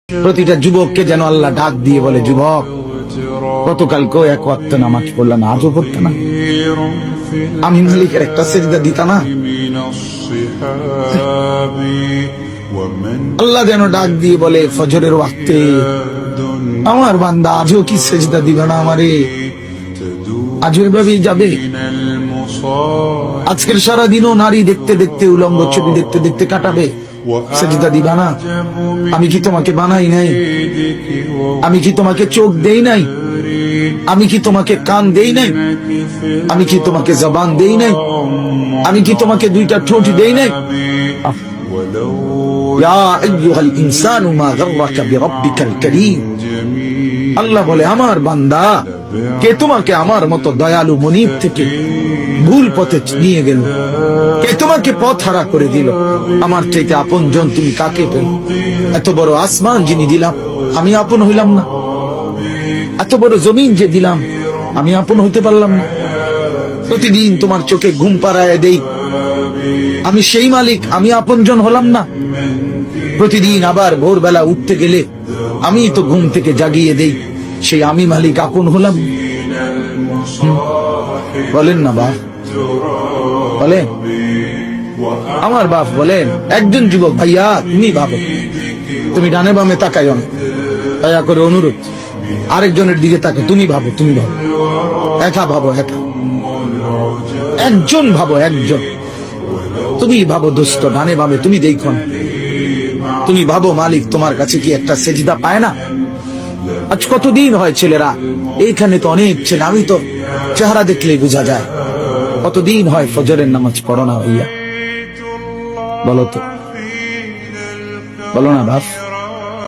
প্রতিটা যুবককে যেন আল্লাহ ডাক দিয়ে বলে, যুবক গতকালকেও এক ওয়াক্ত নামাজ পড়লা না, আজও পড়তে না, আমি মালিকের একটা সেজদা দিতা না। আল্লাহ যেন ডাক দিয়ে বলে ফজরের ওয়াক্তে, আমার বান্দা আজও কি সেজদা দিবে না আমারে? আজও এভাবেই যাবে? আজকের সারাদিনও নারী দেখতে দেখতে, উলঙ্গ ছবি দেখতে দেখতে কাটাবে, সেজদা দিবা না? আমি কি তোমাকে বানাই নাই? আমি কি তোমাকে চোখ দেই নাই? আমি কি তোমাকে কান দেই নাই? আমি কি তোমাকে জবান দেই নাই? আমি কি তোমাকে দুইটা ঠোঁট দেই নাই? ইয়া আইয়ুহাল ইনসানু মা গাররাকা বিরাব্বিকাল কারীম। আল্লাহ বলে, আমার বান্দা, কে তোমাকে আমার মতো দয়ালু মনিব থেকে ভুল পথে নিয়ে গেল? কে তোমাকে পথ হারা করে দিল? আমার চাইতে আপন জন তুমি কাকে পেল? এত বড় আসমান যিনি দিলাম, আমি আপন হইলাম না? এত বড় জমিন যে দিলাম, আমি আপন হইতে পারলাম না? প্রতিদিন তোমার চোখে ঘুম পাড়ায় দেই, আমি সেই মালিক, আমি আপন জন হলাম না? প্রতিদিন আবার ভোরবেলা উঠতে গেলে আমি তো ঘুম থেকে জাগিয়ে দেই, সেই আমি মালিক আপন হলাম? বলেন না বাপ, বলেন। আমার বাপ বলেন, একজন যুবক, ভাইয়া তুমি ভাবো, তুমি ডানে বামে তাকাইও না, দয়া করে অনুরোধ, আরেকজনের দিকে তাকে, তুমি ভাবো, তুমি ভাবো, একা ভাবো, একা, একজন ভাবো, একজন। তুমি ভাবো দোস্ত, ডানে বামে তুমি দেখো না, তুমি ভাবো মালিক তোমার কাছে কি একটা সেজদা পায় না? আজ কতদিন হয় ছেলেরা এইখানে, তো অনেক ছেলে, আমি তো চেহারা দেখলেই বোঝা যায়, কতদিন হয় ফজরের নামাজ পড়ো না ভাইয়া? বলো তো, বলো না বাপ।